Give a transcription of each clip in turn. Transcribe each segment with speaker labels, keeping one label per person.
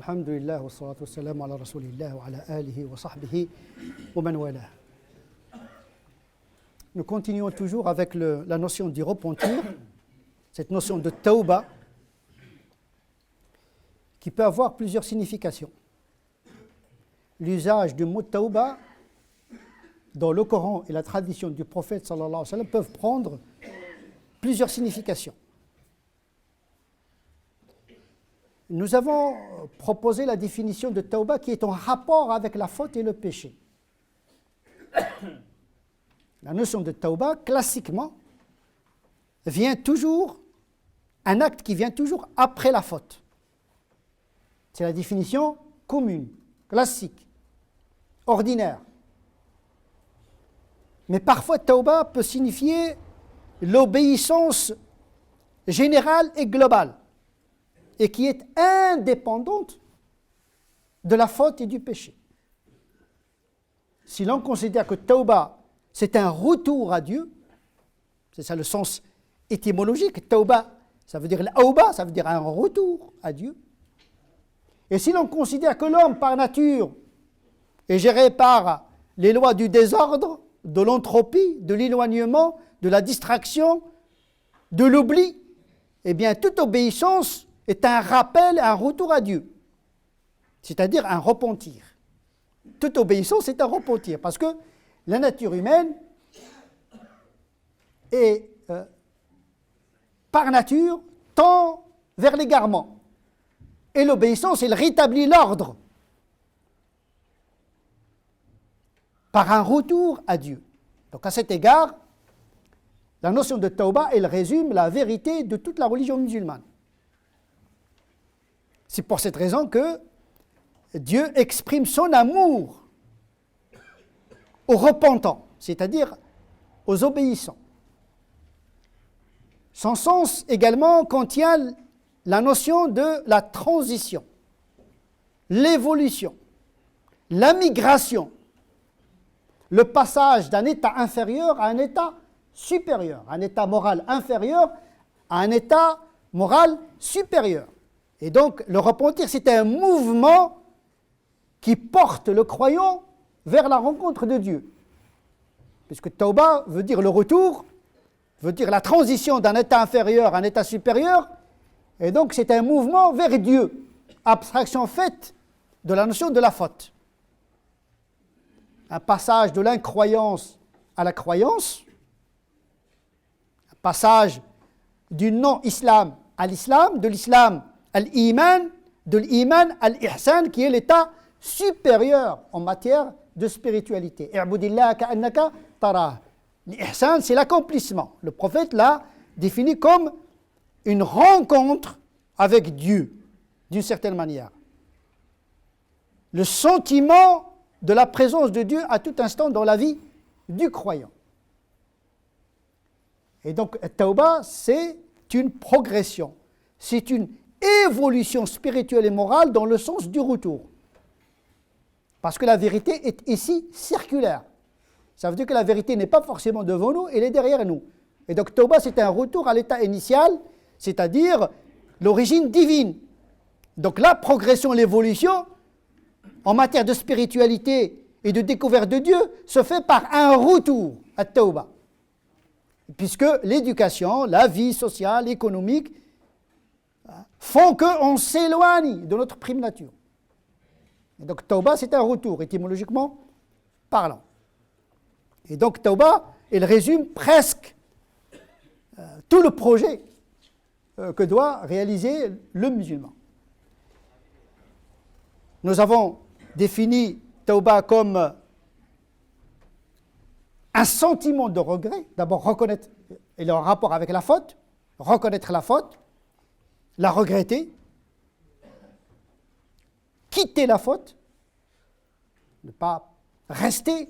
Speaker 1: Alhamdulillah wa salatu wa salam ala rasulillah wa ala alihi wa sahbihi wa man wala. Nous continuons toujours avec la notion du repentir, cette notion de tawba, qui peut avoir plusieurs significations. L'usage du mot tawba dans le Coran et la tradition du prophète sallallahu alayhi wa sallam peuvent prendre plusieurs significations. Nous avons proposé la définition de tawba qui est en rapport avec la faute et le péché. La notion de tawba, classiquement, un acte qui vient toujours après la faute. C'est la définition commune, classique, ordinaire. Mais parfois, tawba peut signifier l'obéissance générale et globale, et qui est indépendante de la faute et du péché. Si l'on considère que tawba, c'est un retour à Dieu, c'est ça le sens étymologique, tawba, ça veut dire l'auba, ça veut dire un retour à Dieu. Et si l'on considère que l'homme, par nature, est géré par les lois du désordre, de l'entropie, de l'éloignement, de la distraction, de l'oubli, eh bien toute obéissance est un rappel, un retour à Dieu, c'est-à-dire un repentir. Toute obéissance est un repentir, parce que la nature humaine est, par nature, tend vers l'égarement. Et l'obéissance, elle rétablit l'ordre par un retour à Dieu. Donc à cet égard, la notion de tawba, elle résume la vérité de toute la religion musulmane. C'est pour cette raison que Dieu exprime son amour aux repentants, c'est-à-dire aux obéissants. Son sens également contient la notion de la transition, l'évolution, la migration, le passage d'un état inférieur à un état supérieur, un état moral inférieur à un état moral supérieur. Et donc, le repentir, c'est un mouvement qui porte le croyant vers la rencontre de Dieu. Puisque tawba veut dire le retour, veut dire la transition d'un état inférieur à un état supérieur, et donc c'est un mouvement vers Dieu, abstraction faite de la notion de la faute. Un passage de l'incroyance à la croyance, un passage du non-islam à l'islam, de l'islam à l'iman, de l'iman à l'ihsan, qui est l'état supérieur en matière de spiritualité. I'budillah ka'annaka tarah. L'ihsan, c'est l'accomplissement. Le prophète l'a défini comme une rencontre avec Dieu, d'une certaine manière. Le sentiment de la présence de Dieu à tout instant dans la vie du croyant. Et donc, tawba, c'est une progression, c'est une évolution spirituelle et morale dans le sens du retour. Parce que la vérité est ici circulaire. Ça veut dire que la vérité n'est pas forcément devant nous, elle est derrière nous. Et donc, tawba, c'est un retour à l'état initial, c'est-à-dire l'origine divine. Donc, la progression, l'évolution, en matière de spiritualité et de découverte de Dieu, se fait par un retour à tawba. Puisque l'éducation, la vie sociale, économique, font qu'on s'éloigne de notre prime nature. Et donc, tawba, c'est un retour, étymologiquement parlant. Et donc, tawba, elle résume presque tout le projet que doit réaliser le musulman. Nous avons défini tawba comme un sentiment de regret. D'abord, reconnaître, il est en rapport avec la faute, reconnaître la faute, la regretter, quitter la faute, ne pas rester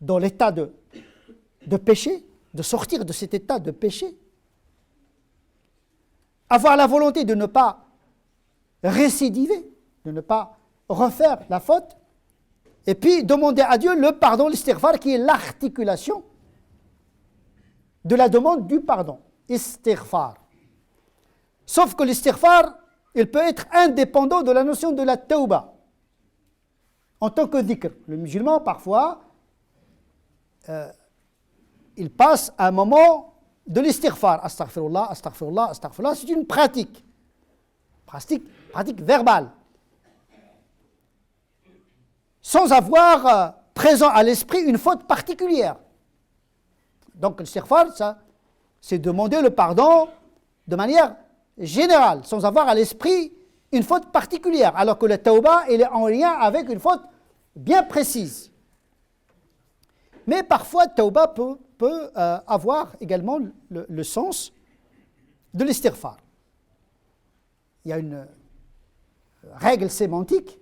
Speaker 1: dans l'état de péché, de sortir de cet état de péché, avoir la volonté de ne pas récidiver, de ne pas refaire la faute, et puis demander à Dieu le pardon, l'istighfar, qui est l'articulation de la demande du pardon, istighfar. Sauf que l'istighfar il peut être indépendant de la notion de la tawba en tant que dhikr. Le musulman, parfois, il passe un moment de l'istighfar. Astaghfirullah, astaghfirullah, astaghfirullah. C'est une pratique verbale. Sans avoir présent à l'esprit une faute particulière. Donc l'istighfar, ça, c'est demander le pardon de manière générale, sans avoir à l'esprit une faute particulière, alors que la tawba, elle est en lien avec une faute bien précise. Mais parfois, tawba peut avoir également le sens de l'istighfar. Il y a une règle sémantique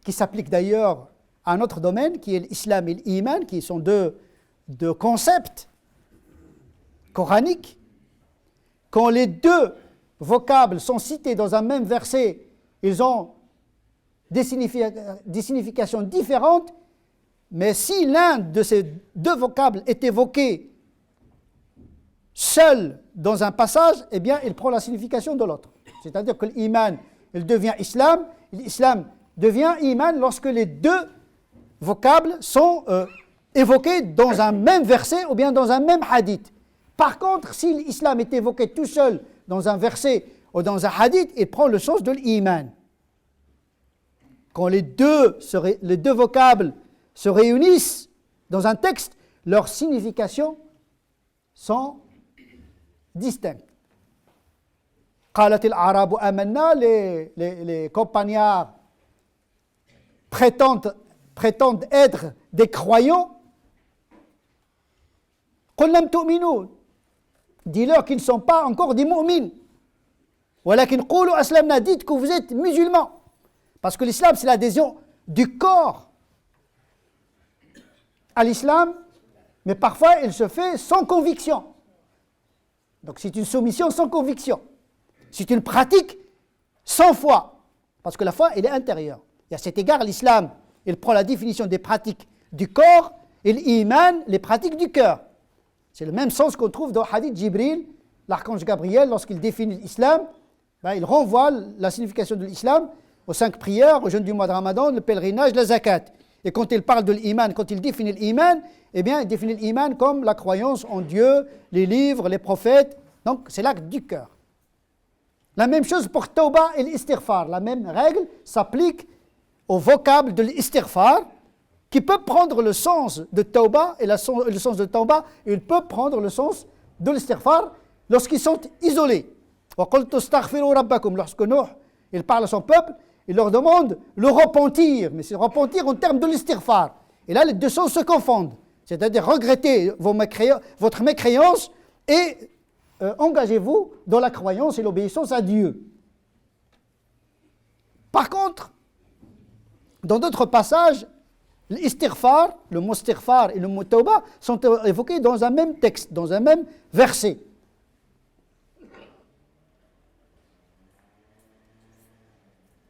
Speaker 1: qui s'applique d'ailleurs à un autre domaine, qui est l'islam et l'iman, qui sont deux concepts coraniques. Quand les deux vocables sont cités dans un même verset, ils ont des significations différentes, mais si l'un de ces deux vocables est évoqué seul dans un passage, eh bien, il prend la signification de l'autre. C'est-à-dire que l'iman, il devient islam, l'islam devient iman lorsque les deux vocables sont évoqués dans un même verset ou bien dans un même hadith. Par contre, si l'islam est évoqué tout seul dans un verset ou dans un hadith, il prend le sens de l'iman. Quand les deux vocables se réunissent dans un texte, leurs significations sont distinctes. قالت الأعراب آمنا, les campagnards prétendent être des croyants. قل لم تؤمنوا, dis-leur qu'ils ne sont pas encore des mu'mins. ولكن قولوا أسلمنا, dites que vous êtes musulmans. Parce que l'islam, c'est l'adhésion du corps à l'islam, mais parfois il se fait sans conviction. Donc c'est une soumission sans conviction. C'est une pratique sans foi, parce que la foi, elle est intérieure. Et à cet égard, l'islam, il prend la définition des pratiques du corps et l'iman, les pratiques du cœur. C'est le même sens qu'on trouve dans le hadith Jibril, l'archange Gabriel, lorsqu'il définit l'islam, il renvoie la signification de l'islam aux 5 prières, au jeûne du mois de Ramadan, le pèlerinage, la zakat. Et quand il parle de l'iman, quand il définit l'iman, eh bien, il définit l'iman comme la croyance en Dieu, les livres, les prophètes. Donc, c'est l'acte du cœur. La même chose pour tawba et l'istighfar. La même règle s'applique au vocable de l'istighfar, qui peut prendre le sens de tawba, et le sens de tawba, il peut prendre le sens de l'istighfar lorsqu'ils sont isolés. Lorsque Nuh, il parle à son peuple, il leur demande le repentir, mais c'est repentir en termes de l'istighfar. Et là, les deux sens se confondent. C'est-à-dire regrettez votre mécréance et engagez-vous dans la croyance et l'obéissance à Dieu. Par contre, dans d'autres passages, l'istighfar, le mot istighfar et le mot tawba sont évoqués dans un même texte, dans un même verset.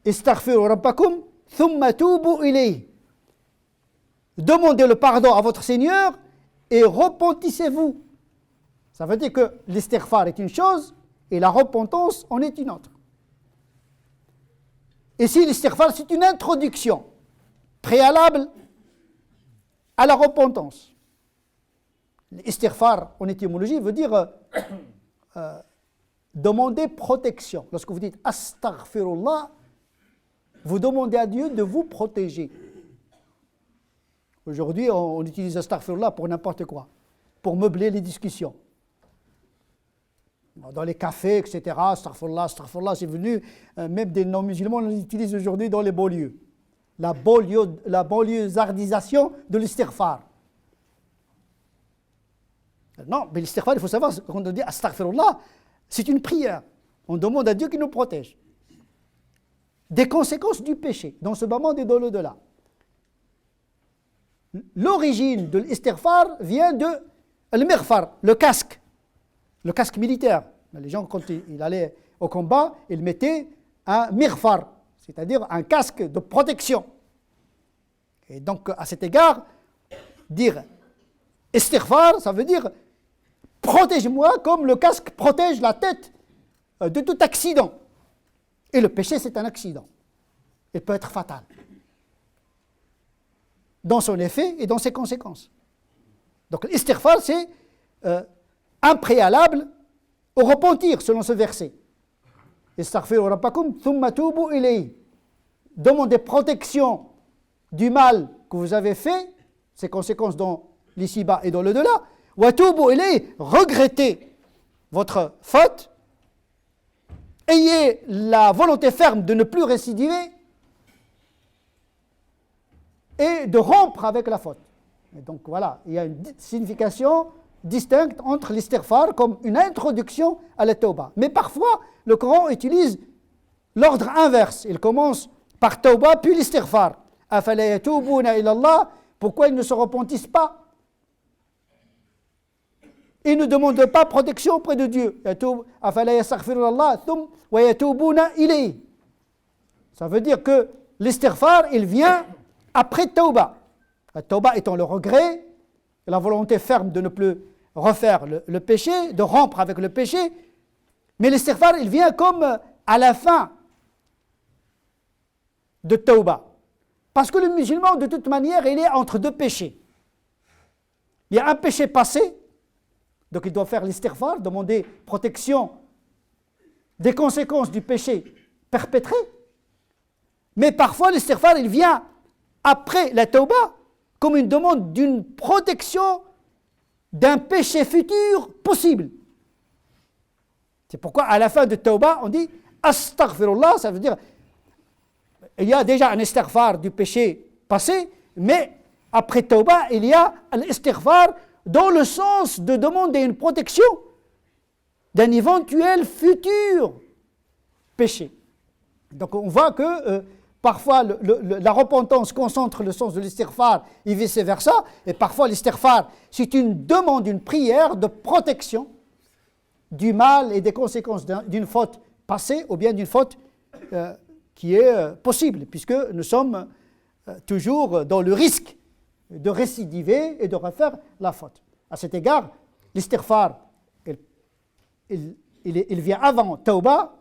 Speaker 1: Istaghfiru rabbakum thumma tubu ilayh. Demandez le pardon à votre Seigneur et repentissez-vous. Ça veut dire que l'istighfar est une chose et la repentance en est une autre. Ici, l'istighfar, c'est une introduction préalable à la repentance. L'istighfar, en étymologie, veut dire demander protection. Lorsque vous dites astaghfirullah, vous demandez à Dieu de vous protéger. Aujourd'hui, on utilise astaghfirullah pour n'importe quoi, pour meubler les discussions. Dans les cafés, etc., astaghfirullah, c'est venu, même des non-musulmans l'utilisent aujourd'hui dans les banlieues. La banlieusardisation de l'istighfar. Non, mais l'istighfar, il faut savoir, quand on dit astaghfirullah, c'est une prière. On demande à Dieu qu'il nous protège des conséquences du péché, dans ce moment et dans l'au-delà. L'origine de l'istighfar vient de al-mighfar, le casque militaire. Les gens, quand ils allaient au combat, ils mettaient un mighfar, c'est-à-dire un casque de protection. Et donc, à cet égard, dire istighfar, ça veut dire protège-moi comme le casque protège la tête de tout accident. Et le péché, c'est un accident. Il peut être fatal dans son effet et dans ses conséquences. Donc l'istighfar, c'est un préalable au repentir, selon ce verset. Istaghfiru rabbakum thumma tubu ilayhi. Demandez protection du mal que vous avez fait, ses conséquences dans l'ici-bas et dans le delà. Wa tubu ilayhi, regrettez votre faute. Ayez la volonté ferme de ne plus récidiver et de rompre avec la faute. Et donc voilà, il y a une signification distincte entre l'istighfar comme une introduction à la tauba. Mais parfois, le Coran utilise l'ordre inverse. Il commence par tauba, puis l'istighfar. Afala yatubuna ila Allah, pourquoi ils ne se repentissent pas? Ils ne demandent pas protection auprès de Dieu. Afala yastaghfiruna Allah, thum wa yatubuna ilayhi. Ça veut dire que l'istighfar, il vient après tauba. La tauba étant le regret, la volonté ferme de ne plus refaire le péché, de rompre avec le péché. Mais l'istighfar, il vient comme à la fin de tauba. Parce que le musulman, de toute manière, il est entre deux péchés. Il y a un péché passé, donc il doit faire l'istighfar, demander protection des conséquences du péché perpétré. Mais parfois, l'istighfar, il vient après la tauba, comme une demande d'une protection d'un péché futur possible. C'est pourquoi à la fin de tauba, on dit astaghfirullah, ça veut dire il y a déjà un istighfar du péché passé, mais après tauba, il y a l'istighfar dans le sens de demander une protection d'un éventuel futur péché. Donc on voit que parfois la repentance concentre le sens de l'istighfar et vice-versa, et parfois l'istighfar, c'est une demande, une prière de protection du mal et des conséquences d'une faute passée ou bien d'une faute qui est possible, puisque nous sommes toujours dans le risque de récidiver et de refaire la faute. À cet égard, l'istighfar, il vient avant tauba,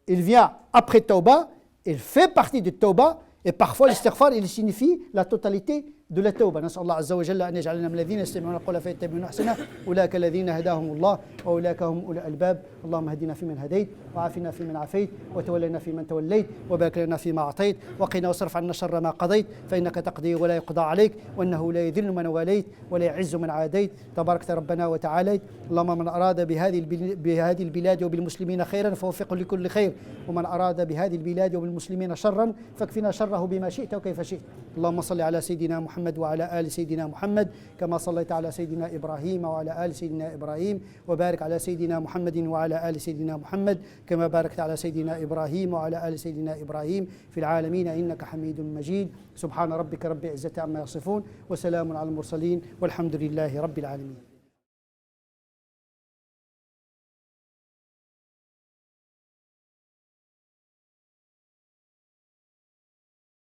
Speaker 1: il vient après tauba, il fait partie de tauba, et parfois l'istighfar, il signifie la totalité de la tauba. نسأل الله عز وجل أن يجعلنا من الذين يستمعون القول فيتبعون أحسنه أولئك الذين هداهم الله وأولئك هم أولو الألباب اللهم اهدنا فيمن هديت وعافنا فيمن عافيت وتولنا فيمن توليت وبارك لنا فيما أعطيت وقنا واصرف عنا شر ما قضيت فإنك تقضي ولا يقضى عليك وأنه لا يذل من واليت ولا يعز من عاديت تباركت ربنا وتعاليت اللهم من أراد بهذه البلاد وبالمسلمين خيرا فوفقه لكل خير ومن أراد بهذه البلاد وبالمسلمين شرا فاكفنا شره بما شئت وكيف شئت اللهم صل على سيدنا محمد وعلى آل سيدنا محمد كما صليت على سيدنا إبراهيم وعلى آل سيدنا إبراهيم وبارك على سيدنا محمد وعلى آل سيدنا محمد كما باركت على سيدنا إبراهيم وعلى آل سيدنا إبراهيم في العالمين إنك حميد مجيد سبحان ربك رب العزة عما يصفون وسلام على المرسلين والحمد لله رب العالمين.